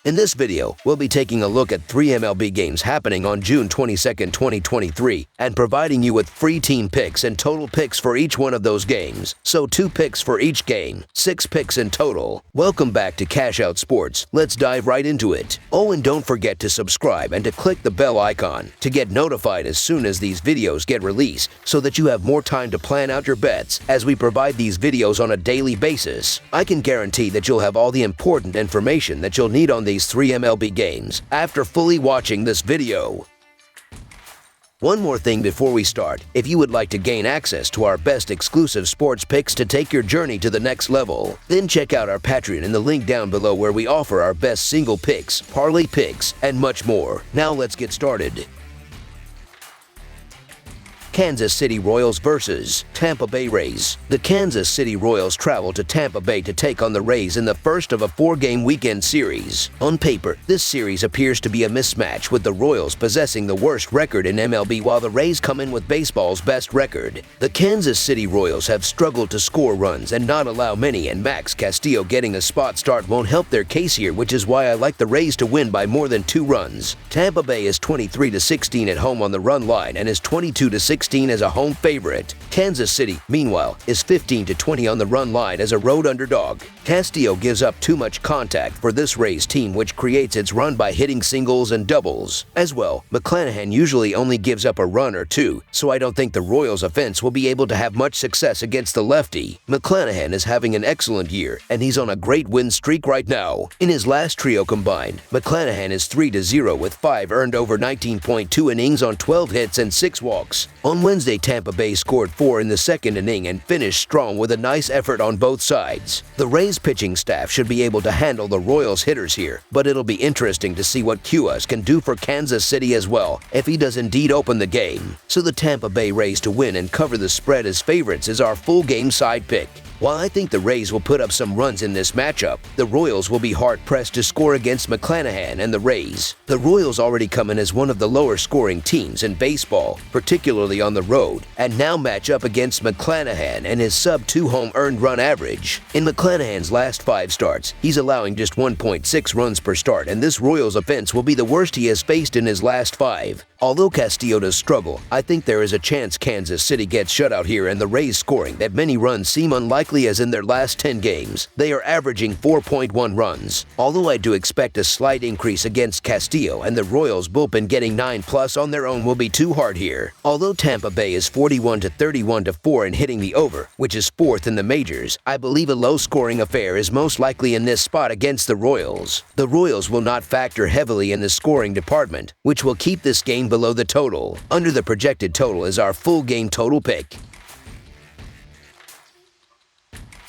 In this video, we'll be taking a look at 3 MLB games happening on June 22, 2023, and providing you with free team picks and total picks for each one of those games. So 2 picks for each game, 6 picks in total. Welcome back to Cash Out Sports. Let's dive right into it. Oh, and don't forget to subscribe and to click the bell icon to get notified as soon as these videos get released so that you have more time to plan out your bets as we provide these videos on a daily basis. I can guarantee that you'll have all the important information that you'll need on these 3 MLB games after fully watching this video. One more thing before we start, if you would like to gain access to our best exclusive sports picks to take your journey to the next level, then check out our Patreon in the link down below where we offer our best single picks, parlay picks, and much more. Now let's get started. Kansas City Royals vs. Tampa Bay Rays. The Kansas City Royals travel to Tampa Bay to take on the Rays in the first of a 4-game weekend series. On paper, this series appears to be a mismatch, with the Royals possessing the worst record in MLB while the Rays come in with baseball's best record. The Kansas City Royals have struggled to score runs and not allow many, and Max Castillo getting a spot start won't help their case here, which is why I like the Rays to win by more than 2 runs. Tampa Bay is 23-16 at home on the run line and is 22-16 as a home favorite. Kansas City, meanwhile, is 15-20 on the run line as a road underdog. Castillo gives up too much contact for this Rays team, which creates its run by hitting singles and doubles. As well, McClanahan usually only gives up a run or 2, so I don't think the Royals' offense will be able to have much success against the lefty. McClanahan is having an excellent year, and he's on a great win streak right now. In his last trio combined, McClanahan is 3-0 with 5 earned over 19.2 innings on 12 hits and 6 walks. On Wednesday, Tampa Bay scored 4 in the second inning and finished strong with a nice effort on both sides. The Rays pitching staff should be able to handle the Royals hitters here, but it'll be interesting to see what Pickdawgz can do for Kansas City as well, if he does indeed open the game. So the Tampa Bay Rays to win and cover the spread as favorites is our full game side pick. While I think the Rays will put up some runs in this matchup, the Royals will be hard-pressed to score against McClanahan and the Rays. The Royals already come in as one of the lower-scoring teams in baseball, particularly on the road, and now match up against McClanahan and his sub-2 home earned run average. In McClanahan's last 5 starts, he's allowing just 1.6 runs per start, and this Royals offense will be the worst he has faced in his last 5. Although Castillo does struggle, I think there is a chance Kansas City gets shut out here and the Rays scoring that many runs seem unlikely, as in their last 10 games. They are averaging 4.1 runs. Although I do expect a slight increase against Castillo, and the Royals bullpen getting 9+ on their own will be too hard here. Although Tampa Bay is 41-31-4 in hitting the over, which is 4th in the majors, I believe a low-scoring affair is most likely in this spot against the Royals. The Royals will not factor heavily in the scoring department, which will keep this game below the total. Under the projected total is our full game total pick.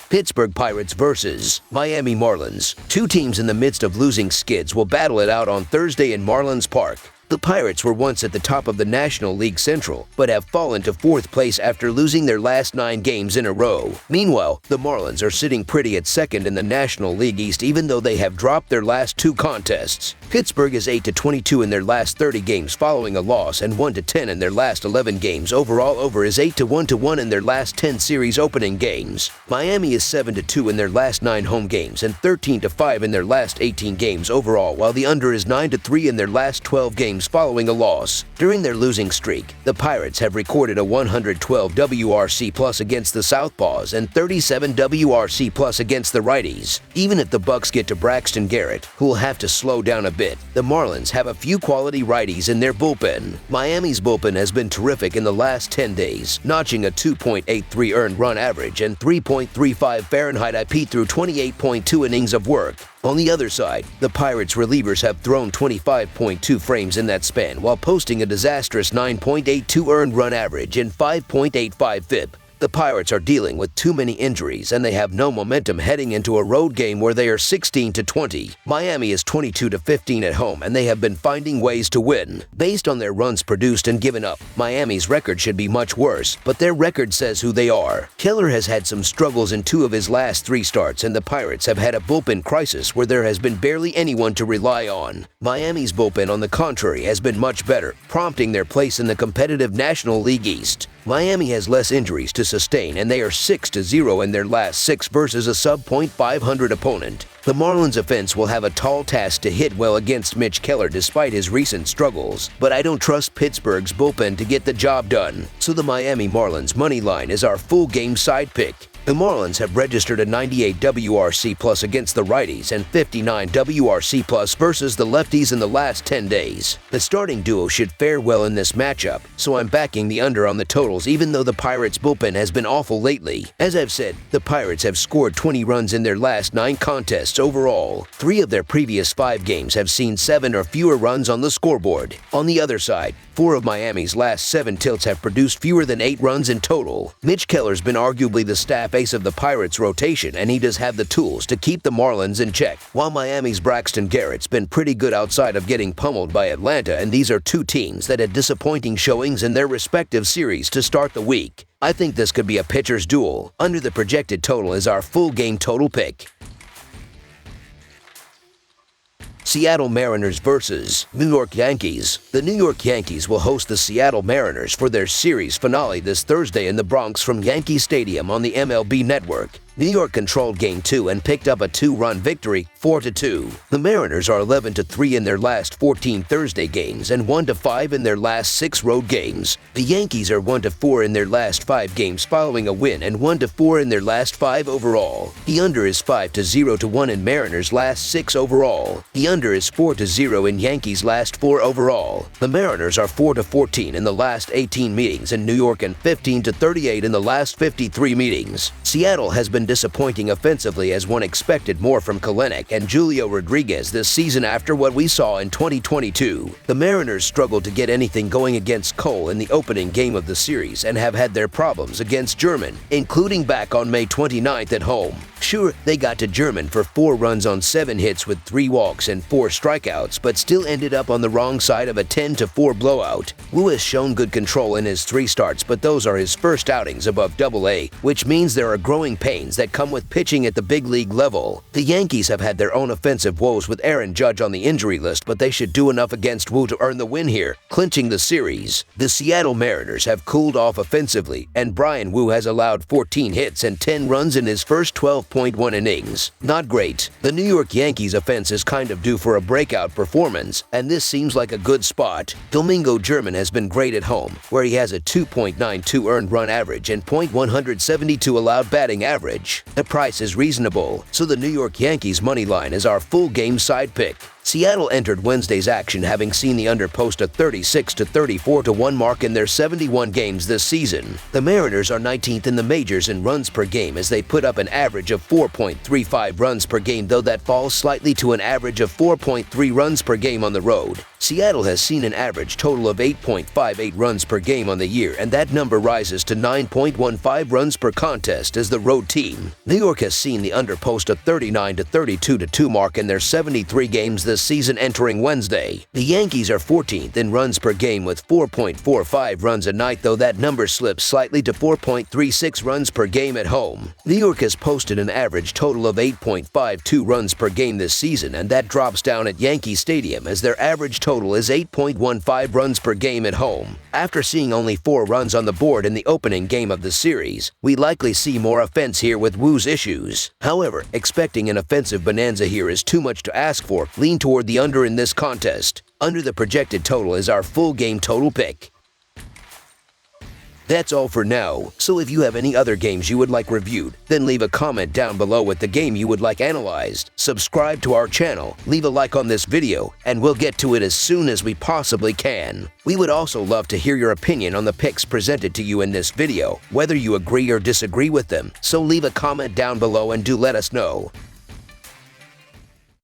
Pittsburgh Pirates vs. Miami Marlins. 2 teams in the midst of losing skids will battle it out on Thursday in Marlins Park. The Pirates were once at the top of the National League Central, but have fallen to 4th place after losing their last 9 games in a row. Meanwhile, the Marlins are sitting pretty at 2nd in the National League East, even though they have dropped their last 2 contests. Pittsburgh is 8-22 in their last 30 games following a loss, and 1-10 in their last 11 games. Overall, over is 8-1 in their last 10 series opening games. Miami is 7-2 in their last 9 home games and 13-5 in their last 18 games overall, while the under is 9-3 in their last 12 games following a loss. During their losing streak, the Pirates have recorded a 112 WRC plus against the Southpaws and 37 WRC plus against the righties. Even if the Bucks get to Braxton Garrett, who will have to slow down a bit, the Marlins have a few quality righties in their bullpen. Miami's bullpen has been terrific in the last 10 days, notching a 2.83 earned run average and 3.35 Fahrenheit IP through 28.2 innings of work. On the other side, the Pirates' relievers have thrown 25.2 frames in that span while posting a disastrous 9.82 earned run average and 5.85 FIP. The Pirates are dealing with too many injuries, and they have no momentum heading into a road game where they are 16-20. Miami is 22-15 at home, and they have been finding ways to win. Based on their runs produced and given up, Miami's record should be much worse, but their record says who they are. Keller has had some struggles in 2 of his last 3 starts, and the Pirates have had a bullpen crisis where there has been barely anyone to rely on. Miami's bullpen, on the contrary, has been much better, prompting their place in the competitive National League East. Miami has less injuries to sustain, and they are 6-0 in their last 6 versus a sub-.500 opponent. The Marlins offense will have a tall task to hit well against Mitch Keller despite his recent struggles, but I don't trust Pittsburgh's bullpen to get the job done, so the Miami Marlins money line is our full game side pick. The Marlins have registered a 98 WRC plus against the righties and 59 WRC plus versus the lefties in the last 10 days. The starting duo should fare well in this matchup, so I'm backing the under on the totals even though the Pirates' bullpen has been awful lately. As I've said, the Pirates have scored 20 runs in their last 9 contests overall. 3 of their previous 5 games have seen 7 or fewer runs on the scoreboard. On the other side, 4 of Miami's last 7 tilts have produced fewer than 8 runs in total. Mitch Keller's been arguably the staff ace of the Pirates' rotation, and he does have the tools to keep the Marlins in check, while Miami's Braxton Garrett's been pretty good outside of getting pummeled by Atlanta, and these are 2 teams that had disappointing showings in their respective series to start the week. I think this could be a pitcher's duel. Under the projected total is our full game total pick. Seattle Mariners versus New York Yankees. The New York Yankees will host the Seattle Mariners for their series finale this Thursday in the Bronx from Yankee Stadium on the MLB Network. New York controlled Game 2 and picked up a 2-run victory, 4-2. The Mariners are 11-3 in their last 14 Thursday games and 1-5 in their last 6 road games. The Yankees are 1-4 in their last 5 games following a win and 1-4 in their last 5 overall. The under is 5-0-1 in Mariners' last 6 overall. The under is 4-0 in Yankees' last 4 overall. The Mariners are 4-14 in the last 18 meetings in New York and 15-38 in the last 53 meetings. Seattle has been disappointing offensively as one expected more from Kelenic and Julio Rodriguez this season after what we saw in 2022. The Mariners struggled to get anything going against Cole in the opening game of the series and have had their problems against German, including back on May 29th at home. Sure, they got to German for 4 runs on 7 hits with 3 walks and 4 strikeouts, but still ended up on the wrong side of a 10-4 blowout. Wu has shown good control in his 3 starts, but those are his first outings above Double-A, which means there are growing pains that come with pitching at the big league level. The Yankees have had their own offensive woes with Aaron Judge on the injury list, but they should do enough against Wu to earn the win here, clinching the series. The Seattle Mariners have cooled off offensively, and Brian Wu has allowed 14 hits and 10 runs in his first 12.1 innings. Not great. The New York Yankees offense is kind of due for a breakout performance, and this seems like a good spot. Domingo German has been great at home, where he has a 2.92 earned run average and .172 allowed batting average. The price is reasonable, so the New York Yankees money line is our full game side pick. Seattle entered Wednesday's action having seen the under post a 36-34-1 mark in their 71 games this season. The Mariners are 19th in the majors in runs per game as they put up an average of 4.35 runs per game, though that falls slightly to an average of 4.3 runs per game on the road. Seattle has seen an average total of 8.58 runs per game on the year, and that number rises to 9.15 runs per contest as the road team. New York has seen the under post a 39-32-2 mark in their 73 games this season entering Wednesday. The Yankees are 14th in runs per game with 4.45 runs a night, though that number slips slightly to 4.36 runs per game at home. New York has posted an average total of 8.52 runs per game this season, and that drops down at Yankee Stadium as their average total is 8.15 runs per game at home. After seeing only 4 runs on the board in the opening game of the series, we likely see more offense here with Wu's issues. However, expecting an offensive bonanza here is too much to ask for. Lean toward the under in this contest. Under the projected total is our full game total pick. That's all for now, so if you have any other games you would like reviewed, then leave a comment down below with the game you would like analyzed. Subscribe to our channel, leave a like on this video, and we'll get to it as soon as we possibly can. We would also love to hear your opinion on the picks presented to you in this video, whether you agree or disagree with them, so leave a comment down below and do let us know.